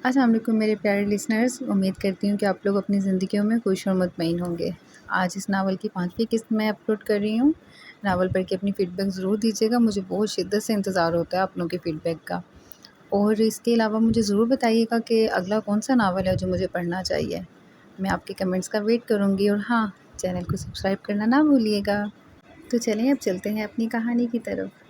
السلام علیکم میرے پیارے لسنرز، امید کرتی ہوں کہ آپ لوگ اپنی زندگیوں میں خوش اور مطمئن ہوں گے۔ آج اس ناول کی 5ویں قسط میں اپلوڈ کر رہی ہوں۔ ناول پڑھ کے اپنی فیڈ بیک ضرور دیجیے گا، مجھے بہت شدت سے انتظار ہوتا ہے آپ لوگوں کے فیڈ بیک کا۔ اور اس کے علاوہ مجھے ضرور بتائیے گا کہ اگلا کون سا ناول ہے جو مجھے پڑھنا چاہیے۔ میں آپ کے کمنٹس کا ویٹ کروں گی، اور ہاں، چینل کو سبسکرائب کرنا نہ بھولیے گا۔ تو چلیں اب چلتے ہیں اپنی کہانی کی طرف۔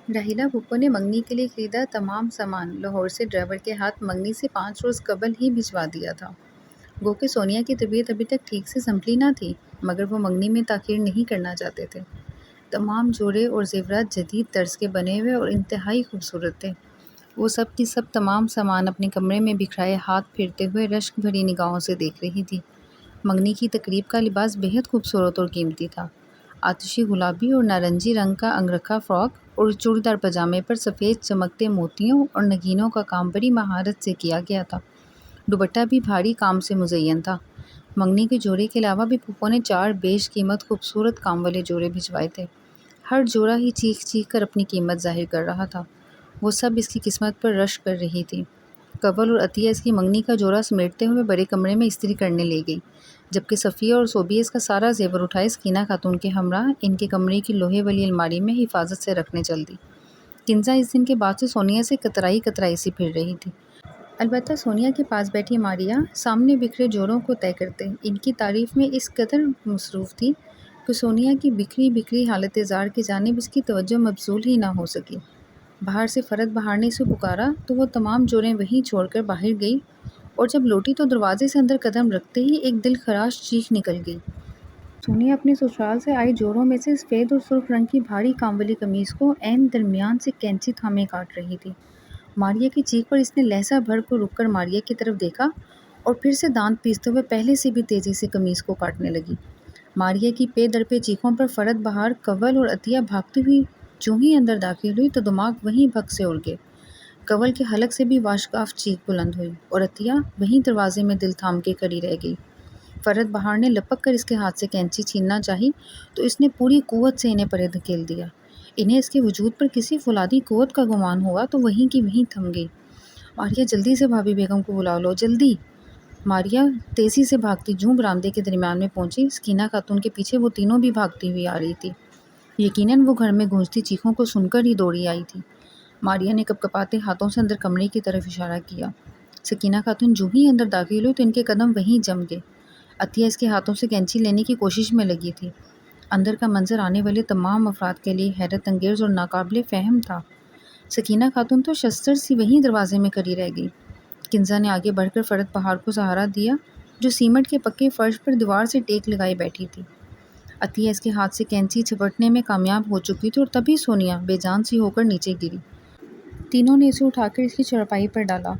راحیلہ پھپھو نے منگنی کے لیے خریدا تمام سامان لاہور سے ڈرائیور کے ہاتھ منگنی سے 5 روز قبل ہی بھجوا دیا تھا۔ گو کہ سونیا کی طبیعت ابھی تک ٹھیک سے سنبھلی نہ تھی، مگر وہ منگنی میں تاخیر نہیں کرنا چاہتے تھے۔ تمام جوڑے اور زیورات جدید طرز کے بنے ہوئے اور انتہائی خوبصورت تھے۔ وہ سب کی سب تمام سامان اپنے کمرے میں بکھرائے ہاتھ پھیرتے ہوئے رشک بھری نگاہوں سے دیکھ رہی تھی۔ منگنی کی تقریب کا لباس بہت خوبصورت اور قیمتی تھا۔ آتشی گلابی اور نارنجی رنگ کا انگرکھا فراک اور چوڑی دار پاجامے پر سفید چمکتے موتیوں اور نگینوں کا کام بڑی مہارت سے کیا گیا تھا۔ دوپٹہ بھی بھاری کام سے مزین تھا۔ منگنی کے جوڑے کے علاوہ بھی پھپھو نے 4 بیش قیمت خوبصورت کام والے جوڑے بھجوائے تھے۔ ہر جوڑا ہی چیخ چیخ کر اپنی قیمت ظاہر کر رہا تھا۔ وہ سب اس کی قسمت پر رشک کر رہی تھی۔ کنول اور عطیہ اس کی منگنی کا جوڑا سمیٹتے ہوئے بڑے کمرے میں استری کرنے لے گئی، جبکہ صفیہ اور صوبیہ اس کا سارا زیور اٹھائے سکینہ خاتون کے ہمراہ ان کے کمرے کی لوہے والی الماری میں حفاظت سے رکھنے چل دی۔ کنزا اس دن کے بعد سے سونیا سے کترائی سی پھر رہی تھی۔ البتہ سونیا کے پاس بیٹھی ماریا سامنے بکھرے جوڑوں کو طے کرتے ان کی تعریف میں اس قدر مصروف تھی کہ سونیا کی بکھری حالت زار کی جانب اس کی توجہ مبذول ہی نہ ہو سکی۔ باہر سے فرد بہار نے اسے پکارا تو وہ تمام جوڑے وہیں چھوڑ کر باہر گئی، اور جب لوٹی تو دروازے سے اندر قدم رکھتے ہی ایک دل خراش چیخ نکل گئی۔ سونیا اپنے سسرال سے آئی جوڑوں میں سے سفید اور سرخ رنگ کی بھاری کام والی قمیض کو عین درمیان سے کینچی تھامے کاٹ رہی تھی۔ ماریا کی چیخ پر اس نے لہجہ بھر کو رک کر ماریا کی طرف دیکھا اور پھر سے دانت پیستے ہوئے پہلے سے بھی تیزی سے قمیض کو کاٹنے لگی۔ ماریا کی پے در پے چیخوں پر فرد بہار، کنول اور عطیہ بھاگتی ہوئی جو ہی اندر داخل ہوئی تو دماغ وہیں بھگ سے اڑ گئے۔ کنول کے حلق سے بھی واشگاف چیخ بلند ہوئی اور عطیہ وہیں دروازے میں دل تھام کے کھڑی رہ گئی۔ فرد بہار نے لپک کر اس کے ہاتھ سے کینچی چھیننا چاہی تو اس نے پوری قوت سے انہیں پرے دھکیل دیا۔ انہیں اس کے وجود پر کسی فولادی قوت کا گمان ہوا تو وہیں کی وہیں تھم گئی۔ ماریا جلدی سے بھابھی بیگم کو بلا لو، جلدی! ماریا تیزی سے بھاگتی جوں برآمدے کے درمیان میں پہنچی۔ سکینہ خاتون کے پیچھے وہ تینوں بھی بھاگتی ہوئی آ رہی تھی۔ یقیناً وہ گھر میں گونجتی چیخوں کو سن کر ہی دوڑی آئی تھی۔ ماریا نے کپکپاتے ہاتھوں سے اندر کمرے کی طرف اشارہ کیا۔ سکینہ خاتون جو ہی اندر داخل ہوئی تو ان کے قدم وہیں جم گئے۔ عطیہ اس کے ہاتھوں سے کینچی لینے کی کوشش میں لگی تھی۔ اندر کا منظر آنے والے تمام افراد کے لیے حیرت انگیز اور ناقابل فہم تھا۔ سکینہ خاتون تو شستر سی وہیں دروازے میں کھڑی رہ گئی۔ کنزا نے آگے بڑھ کر فرد بہار کو سہارا دیا جو سیمنٹ کے پکے فرش پر دیوار سے ٹیک لگائے بیٹھی تھی۔ عطیہ اس کے ہاتھ سے کینچی جھپٹنے میں کامیاب ہو چکی تھی اور تبھی سونیا بے جان سی ہو کر نیچے گری۔ تینوں نے اسے اٹھا کر اس کی چارپائی پر ڈالا۔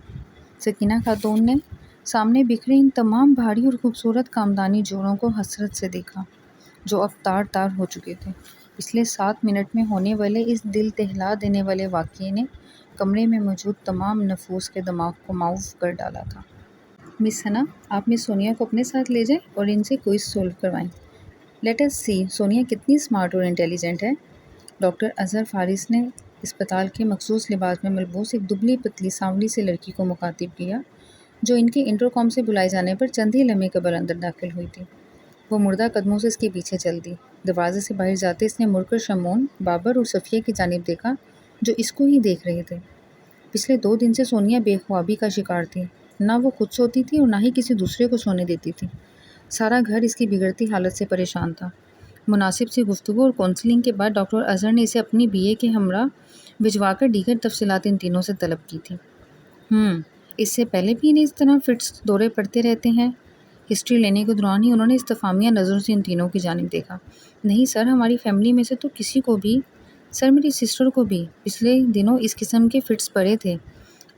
سکینہ خاتون نے سامنے بکھرے ان تمام بھاری اور خوبصورت کامدانی جوڑوں کو حسرت سے دیکھا جو اب تار تار ہو چکے تھے۔ پچھلے 7 منٹ میں ہونے والے اس دل دہلا دینے والے واقعے نے کمرے میں موجود تمام نفوس کے دماغ کو معاف کر ڈالا تھا۔ مس ثنا، آپ مس سونیا کو اپنے ساتھ لے جائیں اور ان سے کوئز سولو کروائیں۔ لیٹ اس سی سونیا کتنی اسمارٹ اور انٹیلیجنٹ ہے۔ ڈاکٹر اظہر فارس نے اسپتال کے مخصوص لباس میں ملبوس ایک دبلی پتلی سانولی سی لڑکی کو مخاطب کیا جو ان کے انٹرکام سے بلائے جانے پر چند ہی لمحے قبل اندر داخل ہوئی تھی۔ وہ مردہ قدموں سے اس کے پیچھے چل دی۔ دروازے سے باہر جاتے اس نے مڑ کر شمعون، بابر اور صفیہ کی جانب دیکھا جو اس کو ہی دیکھ رہے تھے۔ پچھلے 2 دن سے سونیا بے خوابی کا شکار تھی۔ نہ وہ خود سوتی تھی اور نہ ہی کسی دوسرے کو سونے دیتی تھی۔ سارا گھر اس کی بگڑتی حالت سے پریشان تھا۔ مناسب سی گفتگو اور کونسلنگ کے بعد ڈاکٹر اظہر نے اسے اپنی بی اے کے ہمراہ بھجوا کر دیگر تفصیلات ان تینوں سے طلب کی تھی۔ اس سے پہلے بھی انہیں اس طرح فٹس دورے پڑتے رہتے ہیں؟ ہسٹری لینے کے دوران ہی انہوں نے استفہامیہ نظروں سے ان تینوں کی جانب دیکھا۔ نہیں سر، ہماری فیملی میں سے تو کسی کو بھی، سر میری سسٹر کو بھی پچھلے دنوں اس قسم کے فٹس پڑے تھے۔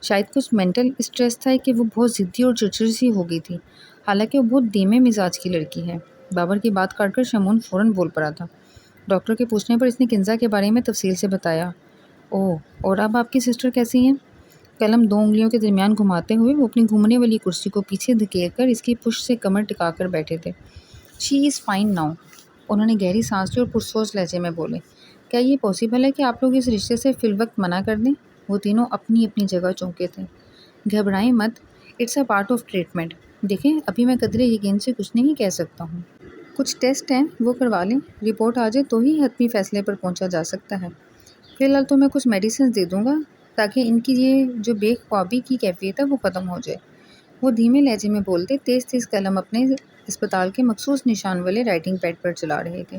شاید کچھ مینٹل اسٹریس تھا کہ وہ بہت ضدی اور چڑچڑی سی ہو گئی تھی، حالانکہ وہ بہت دھیمے مزاج کی لڑکی ہے۔ بابر کی بات کاٹ کر شمعون فوراً بول پڑا تھا۔ ڈاکٹر کے پوچھنے پر اس نے کنزا کے بارے میں تفصیل سے بتایا۔ اوہ، اور اب آپ کی سسٹر کیسی ہیں؟ قلم 2 انگلیوں کے درمیان گھماتے ہوئے وہ اپنی گھومنے والی کرسی کو پیچھے دھکیل کر اس کی پشت سے کمر ٹکا کر بیٹھے تھے۔ شی از فائن ناؤ، انہوں نے گہری سانس لی اور پرسوچ لہجے میں بولے۔ کیا یہ پاسبل ہے کہ آپ لوگ اس رشتے سے فی الوقت منع کر دیں؟ وہ تینوں اپنی اپنی جگہ چونکے تھے۔ گھبرائیں مت، it's a part of treatment. دیکھیں ابھی میں قدرے یقین سے کچھ نہیں کہہ سکتا ہوں، کچھ ٹیسٹ ہیں وہ کروا لیں، رپورٹ آ جائے تو ہی حتمی فیصلے پر پہنچا جا سکتا ہے۔ فی الحال تو میں کچھ میڈیسنز دے دوں گا تاکہ ان کی یہ جو بے خوابی کی کیفیت ہے وہ ختم ہو جائے۔ وہ دھیمے لہجے میں بولتے تیز تیز قلم اپنے اسپتال کے مخصوص نشان والے رائٹنگ پیڈ پر چلا رہے تھے۔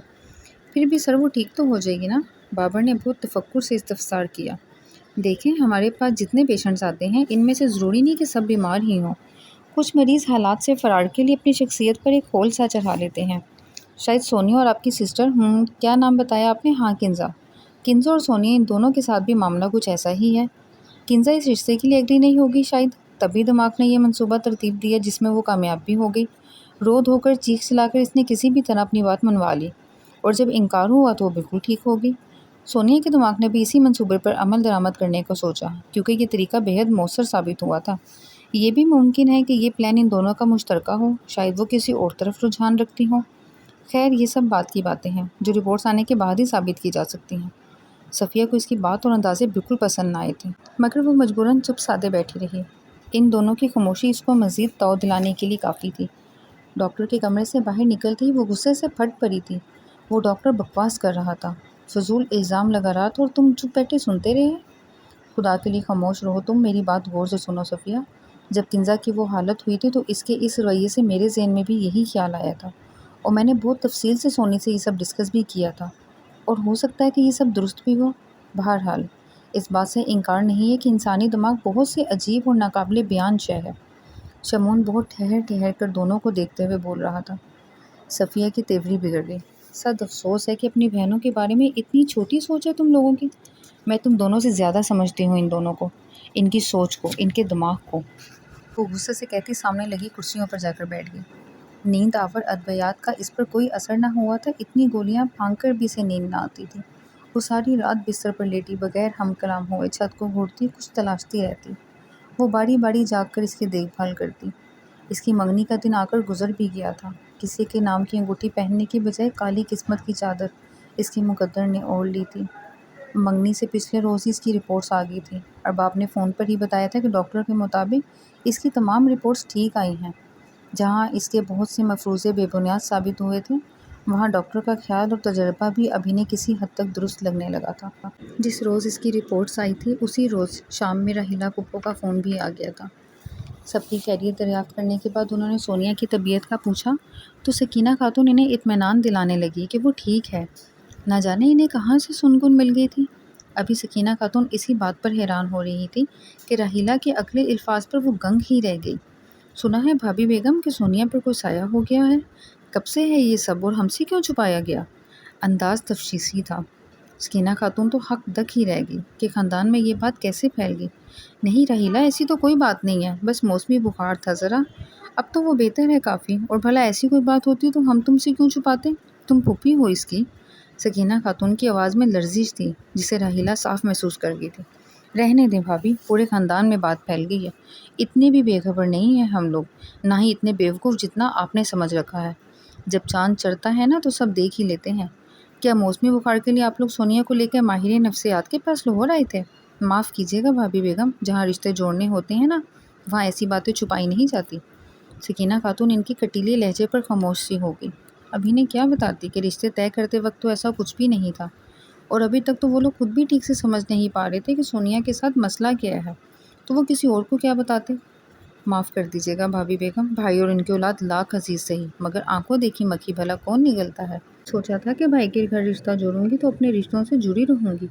پھر بھی سر وہ ٹھیک تو ہو جائے گی نا؟ بابر نے بہت تفکر سے استفسار کیا۔ دیکھیں ہمارے پاس جتنے پیشنٹس آتے ہیں ان میں سے ضروری نہیں کہ سب بیمار ہی ہوں، کچھ مریض حالات سے فرار کے لیے اپنی شخصیت پر ایک ہول سا چڑھا لیتے ہیں۔ شاید سونیا اور آپ کی سسٹر، کیا نام بتایا آپ نے؟ ہاں کنزا۔ کنزا اور سونیا ان دونوں کے ساتھ بھی معاملہ کچھ ایسا ہی ہے۔ کنزا اس رشتے کے لیے ایگری نہیں ہوگی شاید، تبھی دماغ نے یہ منصوبہ ترتیب دیا جس میں وہ کامیاب بھی ہو گئی۔ رو دھو کر چیخ چلا کر اس نے کسی بھی طرح اپنی بات منوا لی، اور جب انکار ہوا تو وہ بالکل ٹھیک ہو گئی۔ سونیا کے دماغ نے بھی اسی منصوبے پر عمل درآمد کرنے کو سوچا، کیونکہ یہ طریقہ بہت مؤثر ثابت ہوا تھا۔ یہ بھی ممکن ہے کہ یہ پلان ان دونوں کا مشترکہ ہو، شاید وہ کسی اور طرف رجحان رکھتی ہوں۔ خیر یہ سب بات کی باتیں ہیں جو رپورٹس آنے کے بعد ہی ثابت کی جا سکتی ہیں۔ صفیہ کو اس کی بات اور اندازے بالکل پسند نہ آئے تھے، مگر وہ مجبوراً چپ سادے بیٹھی رہی۔ ان دونوں کی خاموشی اس کو مزید تو دلانے کے لیے کافی تھی۔ ڈاکٹر کے کمرے سے باہر نکلتے ہی وہ غصے سے پھٹ پڑی تھی۔ وہ ڈاکٹر بکواس کر رہا تھا، فضول الزام لگا رہا تھا اور تم چپ بیٹھے سنتے رہے۔ خدا کے لیے خاموش رہو تم، میری بات غور سے سنو صفیہ۔ جب کنزا کی وہ حالت ہوئی تھی تو اس کے اس رویے سے میرے ذہن میں بھی یہی خیال آیا تھا، اور میں نے بہت تفصیل سے سونی سے یہ سب ڈسکس بھی کیا تھا، اور ہو سکتا ہے کہ یہ سب درست بھی ہو۔ بہرحال اس بات سے انکار نہیں ہے کہ انسانی دماغ بہت سے عجیب اور ناقابل بیان شے ہے۔ شمعون بہت ٹھہر ٹھہر کر دونوں کو دیکھتے ہوئے بول رہا تھا۔ صفیہ کی تیوری بگڑ گئی۔ سد افسوس ہے کہ اپنی بہنوں کے بارے میں اتنی چھوٹی سوچ ہے تم لوگوں کی۔ میں تم دونوں سے زیادہ سمجھتی ہوں ان دونوں کو، ان کی سوچ کو، ان کے دماغ کو۔ وہ غصے سے کہتی سامنے لگی کرسیوں پر جا کر بیٹھ گئی۔ نیند آور ادویات کا اس پر کوئی اثر نہ ہوا تھا، اتنی گولیاں پھانک کر بھی اسے نیند نہ آتی تھی۔ وہ ساری رات بستر پر لیٹی بغیر ہم کلام ہوئے چھت کو گھورتی، کچھ تلاشتی رہتی۔ وہ باری باری جاگ کر اس کی دیکھ بھال کرتی۔ اس کی منگنی کا دن آ کر گزر بھی گیا تھا۔ کسی کے نام کی انگوٹھی پہننے کی بجائے کالی قسمت کی چادر اس کے مقدر نے اوڑھ لی تھی۔ منگنی سے پچھلے روز ہی اس کی رپورٹس آ گئی تھی۔ ارباب نے فون پر ہی بتایا تھا کہ ڈاکٹر کے مطابق اس کی تمام رپورٹس ٹھیک آئی ہیں۔ جہاں اس کے بہت سے مفروضے بے بنیاد ثابت ہوئے تھے، وہاں ڈاکٹر کا خیال اور تجربہ بھی ابھی نے کسی حد تک درست لگنے لگا تھا۔ جس روز اس کی رپورٹس آئی تھی اسی روز شام میں راحیلہ پھپھو کا فون بھی آ گیا تھا۔ سب کی خیریت دریافت کرنے کے بعد انہوں نے سونیا کی طبیعت کا پوچھا تو سکینہ خاتون انہیں اطمینان دلانے لگی کہ وہ ٹھیک ہے۔ نہ جانے انہیں کہاں سے سنگن مل گئی تھی۔ ابھی سکینہ خاتون اسی بات پر حیران ہو رہی تھی کہ راحیلہ کے اگلے الفاظ پر وہ گنگ ہی رہ گئی۔ سنا ہے بھابھی بیگم کہ سونیا پر کوئی سایہ ہو گیا ہے؟ کب سے ہے یہ سب اور ہم سے کیوں چھپایا گیا؟ انداز تشخیصی تھا۔ سکینہ خاتون تو حق دک ہی رہ گئی کہ خاندان میں یہ بات کیسے پھیل گئی۔ نہیں راحیلہ ایسی تو کوئی بات نہیں ہے، بس موسمی بخار تھا ذرا، اب تو وہ بہتر ہے کافی، اور بھلا ایسی کوئی بات ہوتی تو ہم تم سے کیوں چھپاتے؟ تم پھوپھی ہو اس کی۔ سکینہ خاتون کی آواز میں لرزش تھی جسے راحیلہ صاف محسوس کر گئی تھی۔ رہنے دیں بھابھی، پورے خاندان میں بات پھیل گئی ہے، اتنے بھی بے خبر نہیں ہیں ہم لوگ، نہ ہی اتنے بیوقوف جتنا آپ نے سمجھ رکھا ہے۔ جب چاند چڑھتا ہے نا تو سب دیکھ ہی لیتے ہیں۔ کیا موسمی بخار کے لیے آپ لوگ سونیا کو لے کر ماہر نفسیات کے پاس لاہور آئے تھے؟ معاف کیجیے گا بھابھی بیگم، جہاں رشتے جوڑنے ہوتے ہیں نا وہاں ایسی باتیں چھپائی نہیں جاتی۔ سکینہ خاتون ان کی کٹیلے لہجے پر خاموش سی ہو گئی۔ ابھی نے کیا بتاتی کہ رشتے طے کرتے وقت تو ایسا کچھ بھی نہیں تھا، اور ابھی تک تو وہ لوگ خود بھی ٹھیک سے سمجھ نہیں پا رہے تھے کہ سونیا کے ساتھ مسئلہ کیا ہے، تو وہ کسی اور کو کیا بتاتے۔ معاف کر دیجیے گا بھابھی بیگم، بھائی اور ان کی اولاد لاکھ عزیز صحیح، مگر آنکھوں دیکھی مکھی بھلا کون نگلتا ہے۔ سوچا تھا کہ بھائی کے گھر رشتہ جوڑوں گی تو اپنے رشتوں سے جڑی رہوں گی،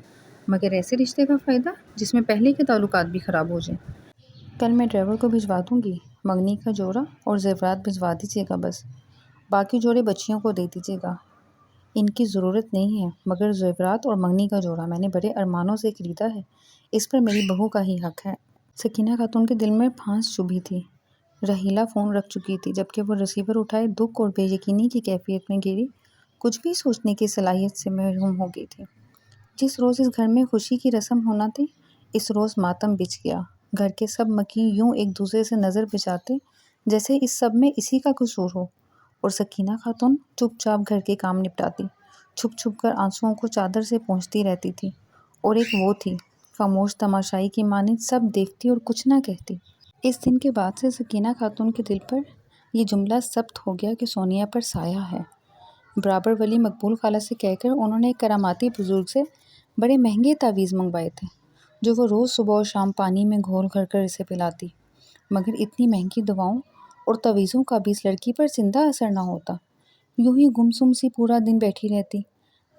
مگر ایسے رشتے کا فائدہ جس میں پہلے کے تعلقات بھی خراب ہو جائیں۔ کل میں ڈرائیور کو بھجوا دوں گی، منگنی کا جوڑا اور زیورات بھجوا دیجیے گا بس، باقی جوڑے بچیوں کو دے دیجیے گا، ان کی ضرورت نہیں ہے، مگر زیورات اور منگنی کا جوڑا میں نے بڑے ارمانوں سے خریدا ہے، اس پر میری بہو کا ہی حق ہے۔ سکینہ خاتون کے دل میں پھانس چبھی تھی۔ راحیلہ فون رکھ چکی تھی، جبکہ وہ ریسیور اٹھائے دکھ اور بے یقینی کی کیفیت میں گھری کچھ بھی سوچنے کی صلاحیت سے محروم ہو گئی تھی۔ جس روز اس گھر میں خوشی کی رسم ہونا تھی اس روز ماتم بچھ گیا۔ گھر کے سب مکین یوں ایک دوسرے سے نظر بچھاتے جیسے اس سب میں اسی کا قصور ہو، اور سکینہ خاتون چپ چاپ گھر کے کام نپٹاتی، چھپ چھپ کر آنسوؤں کو چادر سے پونچھتی رہتی تھی، اور ایک وہ تھی خاموش تماشائی کی مانند سب دیکھتی اور کچھ نہ کہتی۔ اس دن کے بعد سے سکینہ خاتون کے دل پر یہ جملہ ثبت ہو گیا کہ سونیا پر سایہ ہے۔ برابر ولی مقبول خالہ سے کہہ کر انہوں نے ایک کراماتی بزرگ سے بڑے مہنگے تعویذ منگوائے تھے، جو وہ روز صبح اور شام پانی میں گھول کر اسے پلاتی، مگر اتنی مہنگی دواؤں اور تعویذوں کا بھی اس لڑکی پر زندہ اثر نہ ہوتا۔ یوں ہی گمسم سی پورا دن بیٹھی رہتی،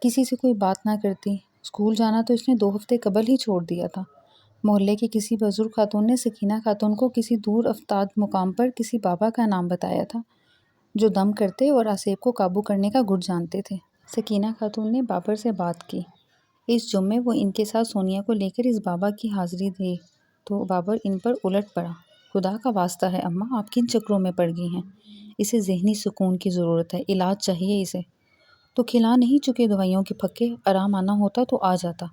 کسی سے کوئی بات نہ کرتی۔ اسکول جانا تو اس نے 2 ہفتے قبل ہی چھوڑ دیا تھا۔ محلے کی کسی بزرگ خاتون نے سکینہ خاتون کو کسی دور افتاد مقام پر کسی بابا کا نام بتایا تھا، جو دم کرتے اور آسیب کو قابو کرنے کا گٹ جانتے تھے۔ سکینہ خاتون نے بابر سے بات کی۔ اس جمعے وہ ان کے ساتھ سونیا کو لے کر اس بابا کی حاضری دی تو بابر ان پر الٹ پڑا۔ خدا کا واسطہ ہے اماں، آپ کن چکروں میں پڑ گئی ہیں؟ اسے ذہنی سکون کی ضرورت ہے، علاج چاہیے اسے۔ تو کھلا نہیں چکے دوائیوں کے پھکے، آرام آنا ہوتا تو آ جاتا۔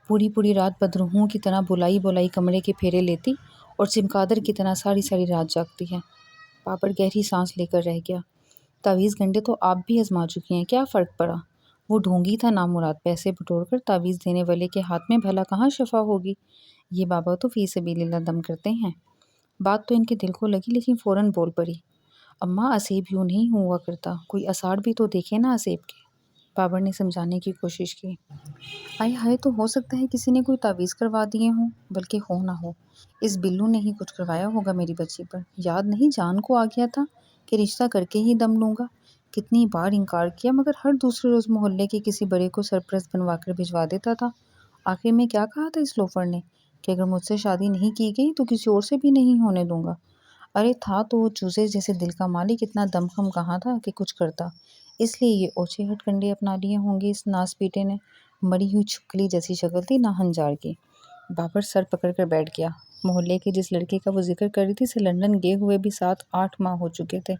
پوری رات بدروحوں کی طرح بلائی کمرے کے پھیرے لیتی اور چمگادڑ کی طرح ساری رات جاگتی ہے۔ بابر گہری سانس لے کر رہ گیا۔ تعویذ گنڈے تو آپ بھی آزما چکی ہیں، کیا فرق پڑا؟ وہ ڈھونگی تھا نامراد، پیسے بٹور کر تعویذ دینے والے کے ہاتھ میں بھلا کہاں شفا ہوگی؟ یہ بابا تو فی سبیل اللہ دم کرتے ہیں۔ بات تو ان کے دل کو لگی، لیکن فوراً بول پڑی، اماں اسیب یوں نہیں ہوا کرتا، کوئی آثار بھی تو دیکھے نا اسیب کے۔ بابر نے سمجھانے کی کوشش کی، آئے ہائے، تو ہو سکتا ہے کسی نے کوئی تعویذ کروا دیے ہوں، بلکہ ہو نہ ہو اس بلو نے ہی کچھ کروایا ہوگا میری بچی پر۔ یاد نہیں جان کو آ گیا تھا کہ رشتہ کر کے ہی دم لوں گا؟ کتنی بار انکار کیا، مگر ہر دوسرے روز محلے کے کسی بڑے کو سرپرست بنوا کر بھجوا دیتا تھا۔ آخر میں کیا کہا تھا اس لوفر نے کہ اگر مجھ سے شادی نہیں کی گئی تو کسی اور سے بھی نہیں ہونے دوں گا۔ ارے تھا تو وہ چوزے جیسے دل کا مالک، اتنا دم خم کہاں تھا کہ کچھ کرتا؟ اس لیے یہ اوچھے ہٹ کنڈے اپنا لیے ہوں گے اس ناس پیٹے نے۔ مری ہوئی چھپکلی جیسی شکل تھی ناہنجار کی۔ بابر سر پکڑ کر بیٹھ گیا۔ محلے کے جس لڑکے کا وہ ذکر کر رہی تھی اسے لندن گئے ہوئے بھی 7-8 ماہ ہو چکے تھے۔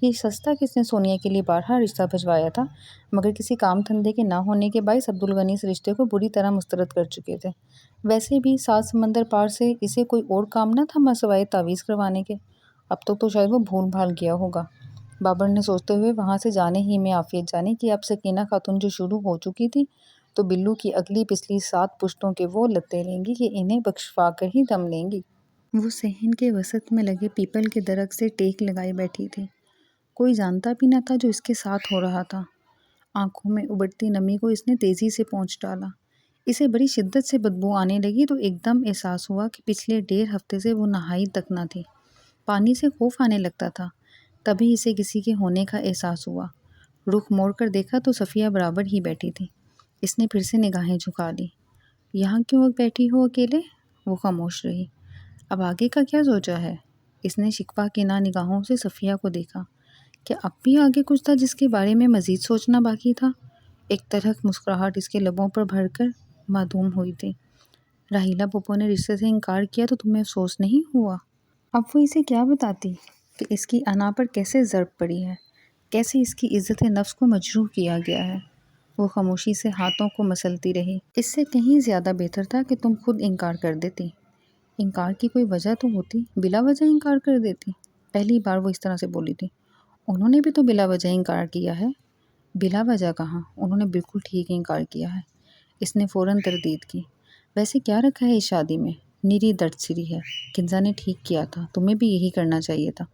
یہ سستا کس نے سونیا کے لیے بارہا رشتہ بھجوایا تھا، مگر کسی کام دھندے کے نہ ہونے کے باعث عبدالغنی اس رشتے کو بری طرح مسترد کر چکے تھے۔ ویسے بھی 7 سمندر پار سے اسے کوئی اور کام نہ تھا سوائے تعویذ کروانے کے۔ اب تو شاید وہ بھول بھال گیا ہوگا۔ بابر نے سوچتے ہوئے وہاں سے جانے ہی میں عافیت جانی کہ اب سکینہ خاتون جو شروع ہو چکی تھی تو بلو کی اگلی پچھلی 7 پشتوں کے وہ لتے لیں گی کہ انہیں بخشوا کر ہی دم لیں گی۔ وہ صحن کے وسط میں لگے پیپل کے درخت سے ٹیک لگائے بیٹھی تھی۔ کوئی جانتا بھی نہ تھا جو اس کے ساتھ ہو رہا تھا۔ آنکھوں میں ابلتی نمی کو اس نے تیزی سے پونچھ ڈالا۔ اسے بڑی شدت سے بدبو آنے لگی تو ایک دم احساس ہوا کہ پچھلے 1.5 ہفتے سے وہ نہائی تک نہ تھی۔ پانی سے خوف آنے لگتا تھا۔ تبھی اسے کسی کے ہونے کا احساس ہوا۔ رخ موڑ کر دیکھا تو صفیہ برابر ہی بیٹھی تھی۔ اس نے پھر سے نگاہیں جھکا لی۔ یہاں کیوں بیٹھی ہو اکیلے؟ وہ خاموش رہی۔ اب آگے کا کیا سوچا ہے؟ اس نے شکوہ کینہ نگاہوں سے صفیہ کو دیکھا۔ کیا اب بھی آگے کچھ تھا جس کے بارے میں مزید سوچنا باقی تھا؟ ایک تلخ مسکراہٹ اس کے لبوں پر بھر کر معدوم ہوئی تھی۔ راحیلہ پھپھو نے رشتے سے انکار کیا تو تمہیں افسوس نہیں ہوا؟ اب وہ اسے کیا بتاتی کہ اس کی انا پر کیسے ضرب پڑی ہے، کیسے اس کی عزت نفس کو مجروح کیا گیا ہے؟ وہ خاموشی سے ہاتھوں کو مسلتی رہی۔ اس سے کہیں زیادہ بہتر تھا کہ تم خود انکار کر دیتی۔ انکار کی کوئی وجہ تو ہوتی، بلا وجہ انکار کر دیتی۔ پہلی بار وہ اس طرح سے بولی تھی۔ انہوں نے بھی تو بلا وجہ انکار کیا ہے۔ بلا وجہ کہاں، انہوں نے بالکل ٹھیک انکار کیا ہے۔ اس نے فوراً تردید کی۔ ویسے کیا رکھا ہے اس شادی میں؟ نیری درد سری ہے۔ کنزا نے ٹھیک کیا تھا، تمہیں بھی یہی کرنا چاہیے تھا۔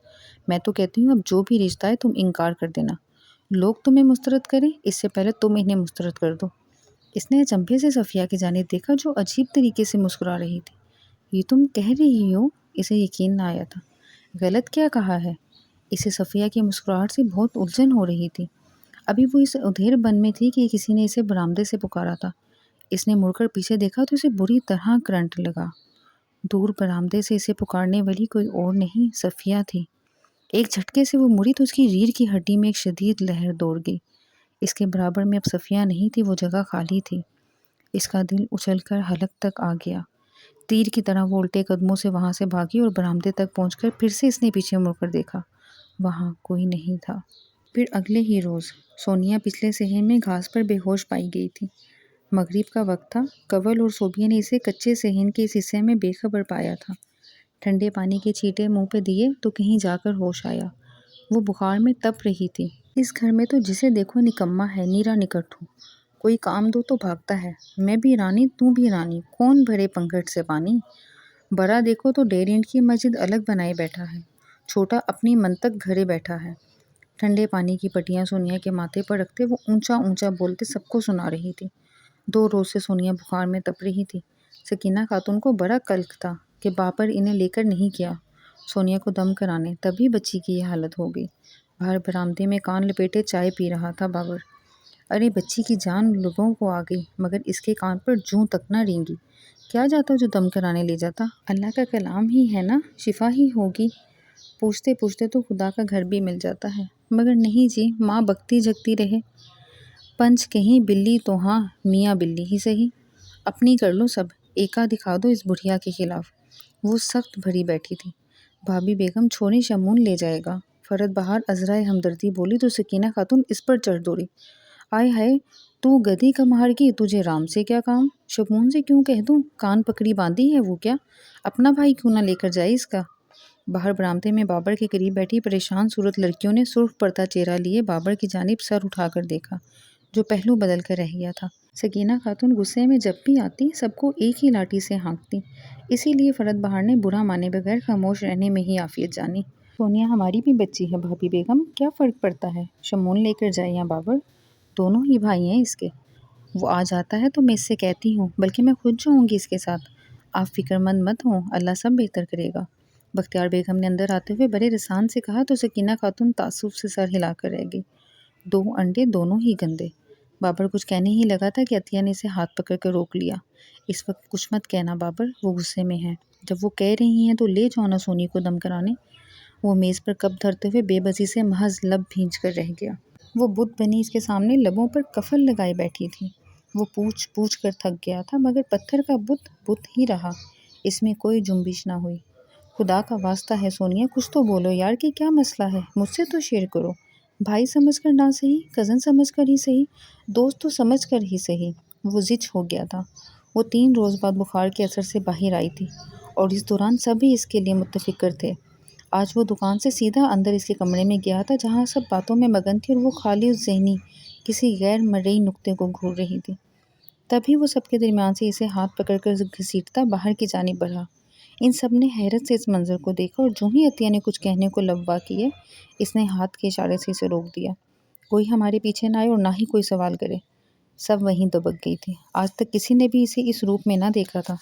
میں تو کہتی ہوں اب جو بھی رشتہ ہے تم انکار کر دینا۔ لوگ تمہیں مسترد کریں اس سے پہلے تم انہیں مسترد کر دو۔ اس نے اچنبھے سے صفیہ کی جانب دیکھا جو عجیب طریقے سے مسکرا رہی تھی۔ یہ تم کہہ رہی ہو؟ اسے یقین نہ آیا تھا۔ غلط کیا کہا ہے؟ اسے صفیہ کی مسکراہٹ سے بہت الجھن ہو رہی تھی۔ ابھی وہ اس ادھیر بن میں تھی کہ کسی نے اسے برآمدے سے پکارا تھا۔ اس نے مڑ کر پیچھے دیکھا تو اسے بری طرح کرنٹ لگا۔ دور برآمدے سے اسے پکارنے والی کوئی اور نہیں، صفیہ تھی۔ ایک جھٹکے سے وہ مڑی تو اس کی ریڑھ کی ہڈی میں ایک شدید لہر دوڑ گئی۔ اس کے برابر میں اب صفیہ نہیں تھی، وہ جگہ خالی تھی۔ اس کا دل اچھل کر حلق تک آ گیا۔ تیر کی طرح وہ الٹے قدموں سے وہاں سے بھاگی اور برآمدے تک پہنچ کر پھر سے اس نے پیچھے مڑ کر دیکھا۔ وہاں کوئی نہیں تھا۔ پھر اگلے ہی روز سونیا پچھلے صحن میں گھاس پر بے ہوش پائی گئی تھی۔ مغرب کا وقت تھا۔ کنول اور صوبیہ نے اسے کچے صحن کے اس حصے میں بے خبر پایا تھا۔ ٹھنڈے پانی کے چھینٹے منہ پہ دیے تو کہیں جا کر ہوش آیا۔ وہ بخار میں تپ رہی تھی۔ اس گھر میں تو جسے دیکھو نکما ہے، نیرا نکٹ ہو۔ کوئی کام دو تو بھاگتا ہے۔ میں بھی رانی، تو بھی رانی، کون بھرے پنگھٹ سے پانی؟ بڑا دیکھو تو 1.5 اینٹ کی مسجد الگ بنائے بیٹھا ہے، چھوٹا اپنی منطق گھرے بیٹھا ہے۔ ٹھنڈے پانی کی پٹیاں سونیا کے ماتھے پر رکھتے وہ اونچا اونچا بولتے سب کو سنا رہی تھی۔ 2 روز سے سونیا بخار میں تپ رہی تھی۔ سکینہ خاتون کو بڑا قلق تھا کہ بابر انہیں لے کر نہیں گیا سونیا کو دم کرانے، تبھی بچی کی یہ حالت ہو گئی۔ باہر برآمدے میں کان لپیٹے چائے پی رہا تھا بابر۔ ارے بچی کی جان لبوں کو آ گئی، مگر اس کے کان پر جوں تک نہ رینگی۔ کیا جاتا جو دم کرانے لے جاتا؟ اللہ کا کلام ہی ہے نا، شفا ہی ہوگی۔ پوچھتے پوچھتے تو خدا کا گھر بھی مل جاتا ہے، مگر نہیں جی، ماں بکتی جگتی رہے۔ پنچ کہیں بلی تو ہاں، میاں بلی ہی سہی، اپنی کر لو سب، ایکا دکھا دو اس بڑھیا کے خلاف۔ وہ سخت بھری بیٹھی تھی۔ بھابی بیگم چھوڑیں، شمون لے جائے گا۔ فرد بہار عذرائے ہمدردی بولی تو سکینہ خاتون اس پر چڑھ دوڑی۔ آئے ہائے، تو گدی کمہار کی، تجھے رام سے کیا کام؟ شمون سے کیوں کہہ دوں؟ کان پکڑی باندھی ہے وہ کیا؟ اپنا بھائی کیوں نہ لے کر جائے اس کا؟ باہر برآمدے میں بابر کے قریب بیٹھی پریشان صورت لڑکیوں نے سرخ پڑتا چہرہ لیے بابر کی جانب سر اٹھا کر دیکھا، جو پہلو بدل کر رہ گیا تھا۔ سکینہ خاتون غصے میں جب بھی آتی سب کو ایک ہی لاٹھی سے ہانکتی، اسی لیے فرد بہار نے برا مانے بغیر خاموش رہنے میں ہی عافیت جانی۔ سونیا ہماری بھی بچی ہے بھابی بیگم، کیا فرق پڑتا ہے؟ شمون لے کر جائے یا بابر، دونوں ہی بھائی ہیں اس کے۔ وہ آ جاتا ہے تو میں اس سے کہتی ہوں، بلکہ میں خود جاؤں گی اس کے ساتھ۔ آپ فکر مند مت ہوں، اللہ سب بہتر کرے گا، بختیار بیگم نے اندر آتے ہوئے بڑے رسان سے کہا تو سکینہ خاتون تعصب سے سر ہلا کر رہ گئی۔ 2 انڈے دونوں ہی گندے۔ بابر کچھ کہنے ہی لگا تھا کہ عطیہ نے اسے ہاتھ پکڑ کر روک لیا۔ اس وقت کچھ مت کہنا بابر، وہ غصے میں ہیں۔ جب وہ کہہ رہی ہیں تو لے جاؤ نا سونی کو دم کرانے۔ وہ میز پر کپ دھرتے ہوئے بے بسی سے محض لب بھینچ کر رہ گیا۔ وہ بت بنی اس کے سامنے لبوں پر کفل لگائے بیٹھی تھی۔ وہ پوچھ پوچھ کر تھک گیا تھا، مگر پتھر کا بت بت ہی رہا، اس میں کوئی جنبش نہ ہوئی۔ خدا کا واسطہ ہے سونیا، کچھ تو بولو یار، کہ کیا مسئلہ ہے؟ مجھ سے تو شیئر کرو، بھائی سمجھ کر نہ صحیح، کزن سمجھ کر ہی صحیح، دوست تو سمجھ کر ہی صحیح۔ وہ زچ ہو گیا تھا۔ وہ 3 روز بعد بخار کے اثر سے باہر آئی تھی، اور اس دوران سبھی اس کے لیے متفکر تھے۔ آج وہ دکان سے سیدھا اندر اس کے کمرے میں گیا تھا، جہاں سب باتوں میں مگن تھی اور وہ خالی اس ذہنی کسی غیر مرئی نقطے کو گھور رہی تھی۔ تبھی وہ سب کے درمیان سے اسے ہاتھ پکڑ کر گھسیٹتا باہر کی جانب بڑھا۔ ان سب نے حیرت سے اس منظر کو دیکھا، اور جو ہی عطیہ نے کچھ کہنے کو لبوا کیے، اس نے ہاتھ کے اشارے سے اسے روک دیا۔ کوئی ہمارے پیچھے نہ آئے اور نہ ہی کوئی سوال کرے۔ سب وہیں دبک گئی تھی۔ آج تک کسی نے بھی اسے اس روپ میں نہ دیکھا تھا۔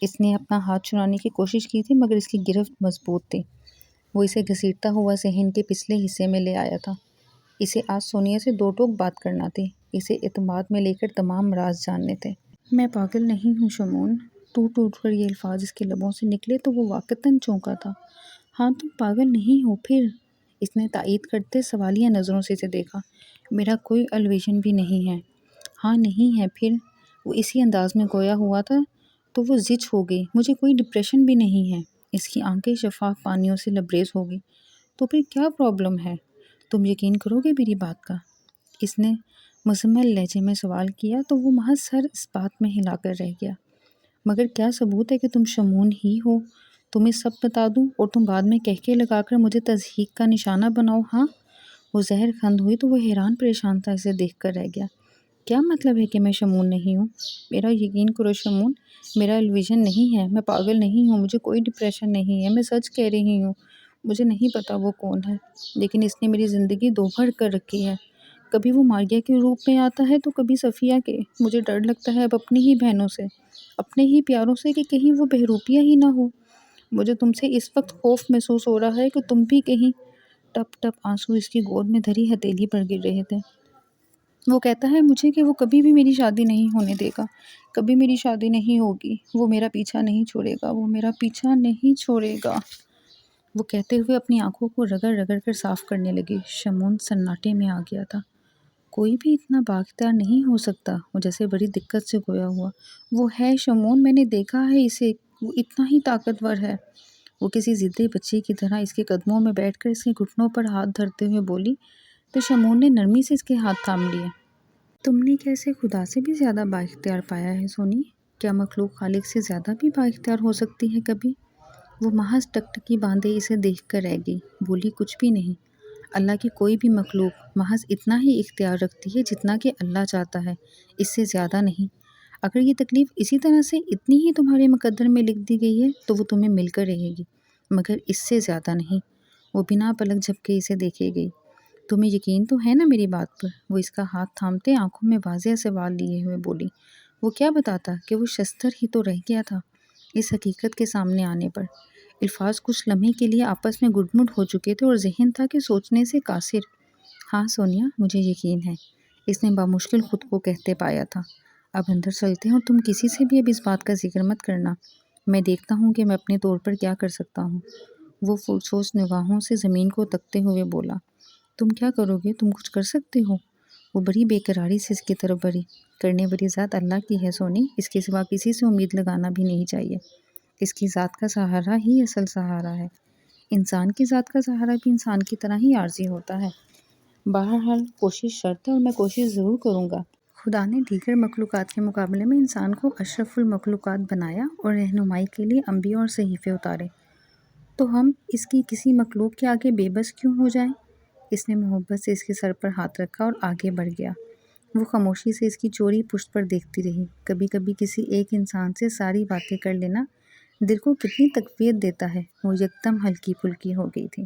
اس نے اپنا ہاتھ چھڑانے کی کوشش کی تھی، مگر اس کی گرفت مضبوط تھی۔ وہ اسے گھسیٹتا ہوا صحن کے پچھلے حصے میں لے آیا تھا۔ اسے آج سونیا سے 2 ٹوک بات کرنا تھی، اسے اعتماد میں لے کر تمام راز جاننے تھے۔ میں پاگل نہیں ہوں شمون۔ ٹوٹ ٹوٹ کر یہ الفاظ اس کے لبوں سے نکلے تو وہ واقعتاً چونکا تھا۔ ہاں تم پاگل نہیں ہو پھر؟ اس نے تائید کرتے سوالیہ نظروں سے اسے دیکھا۔ میرا کوئی الویژن بھی نہیں ہے۔ ہاں نہیں ہے پھر؟ وہ اسی انداز میں گویا ہوا تھا تو وہ زچ ہو گئی۔ مجھے کوئی ڈپریشن بھی نہیں ہے۔ اس کی آنکھیں شفاف پانیوں سے لبریز ہو گئی۔ تو پھر کیا پرابلم ہے؟ تم یقین کرو گے میری بات کا؟ اس نے مزمل لہجے میں سوال کیا تو وہ محض سر اس بات میں ہلا کر رہ گیا۔ مگر کیا ثبوت ہے کہ تم شمون ہی ہو؟ تمہیں سب بتا دوں اور تم بعد میں کہکے لگا کر مجھے تضحیک کا نشانہ بناؤ؟ ہاں؟ وہ زہر خند ہوئی تو وہ حیران پریشان تھا، اسے دیکھ کر رہ گیا۔ کیا مطلب ہے کہ میں شمون نہیں ہوں؟ میرا یقین کرو شمون، میرا الویژن نہیں ہے، میں پاگل نہیں ہوں، مجھے کوئی ڈپریشن نہیں ہے، میں سچ کہہ رہی ہوں۔ مجھے نہیں پتا وہ کون ہے، لیکن اس نے میری زندگی دوبھر کر رکھی ہے۔ کبھی وہ ماریہ کے روپ میں آتا ہے تو کبھی صفیہ کے۔ مجھے ڈر لگتا ہے اب اپنی ہی بہنوں سے، اپنے ہی پیاروں سے، کہ کہیں وہ بہروپیہ ہی نہ ہو۔ مجھے تم سے اس وقت خوف محسوس ہو رہا ہے کہ تم بھی کہیں۔ ٹپ ٹپ آنسو اس کی گود میں دھری ہتھیلی پر گر رہے تھے۔ وہ کہتا ہے مجھے کہ وہ کبھی بھی میری شادی نہیں ہونے دے گا، کبھی میری شادی نہیں ہوگی، وہ میرا پیچھا نہیں چھوڑے گا، وہ میرا پیچھا نہیں چھوڑے گا۔ وہ کہتے ہوئے اپنی آنکھوں کو رگڑ رگڑ کر صاف کرنے لگی۔ شمون سناٹے میں آ گیا تھا۔ کوئی بھی اتنا بااختیار نہیں ہو سکتا، وہ جیسے بڑی دقت سے گویا ہوا۔ وہ ہے شمون، میں نے دیکھا ہے اسے، وہ اتنا ہی طاقتور ہے۔ وہ کسی ضدی بچے کی طرح اس کے قدموں میں بیٹھ کر اس کے گھٹنوں پر ہاتھ دھرتے ہوئے بولی تو شمون نے نرمی سے اس کے ہاتھ تھام لیے۔ تم نے کیسے خدا سے بھی زیادہ بااختیار پایا ہے سونی؟ کیا مخلوق خالق سے زیادہ بھی بااختیار ہو سکتی ہے کبھی؟ وہ محض ٹکٹکی باندھے اسے دیکھ کر رہ گئی، بولی کچھ بھی نہیں۔ اللہ کی کوئی بھی مخلوق محض اتنا ہی اختیار رکھتی ہے جتنا کہ اللہ چاہتا ہے، اس سے زیادہ نہیں۔ اگر یہ تکلیف اسی طرح سے اتنی ہی تمہارے مقدر میں لکھ دی گئی ہے تو وہ تمہیں مل کر رہے گی، مگر اس سے زیادہ نہیں۔ وہ بنا پلک جھپکے اسے دیکھے گئی۔ تمہیں یقین تو ہے نا میری بات پر؟ وہ اس کا ہاتھ تھامتے آنکھوں میں واضح سوال لیے ہوئے بولی۔ وہ کیا بتاتا کہ وہ شستر ہی تو رہ گیا تھا اس حقیقت کے سامنے آنے پر۔ الفاظ کچھ لمحے کے لیے آپس میں گڈمڈ ہو چکے تھے اور ذہن تھا کہ سوچنے سے قاصر۔ ہاں سونیا، مجھے یقین ہے، اس نے بامشکل خود کو کہتے پایا تھا۔ اب اندر چلتے ہیں اور تم کسی سے بھی اب اس بات کا ذکر مت کرنا۔ میں دیکھتا ہوں کہ میں اپنے طور پر کیا کر سکتا ہوں۔ وہ پرسوز نگاہوں سے زمین کو تکتے ہوئے بولا۔ تم کیا کرو گے؟ تم کچھ کر سکتے ہو؟ وہ بڑی بے قراری سے اس کی طرف بڑھی۔ کرنے والی ذات اللہ کی ہے سونی، اس کے سوا کسی سے امید لگانا بھی نہیں چاہیے۔ اس کی ذات کا سہارا ہی اصل سہارا ہے۔ انسان کی ذات کا سہارا بھی انسان کی طرح ہی عارضی ہوتا ہے۔ بہرحال کوشش شرط ہے اور میں کوشش ضرور کروں گا۔ خدا نے دیگر مخلوقات کے مقابلے میں انسان کو اشرف المخلوقات بنایا اور رہنمائی کے لیے انبیاء اور صحیفے اتارے، تو ہم اس کی کسی مخلوق کے آگے بے بس کیوں ہو جائیں؟ اس نے محبت سے اس کے سر پر ہاتھ رکھا اور آگے بڑھ گیا۔ وہ خاموشی سے اس کی چوری پشت پر دیکھتی رہی۔ کبھی کبھی کسی ایک انسان سے ساری باتیں کر لینا دل کو کتنی تقویت دیتا ہے۔ وہ یکدم ہلکی پھلکی ہو گئی تھی۔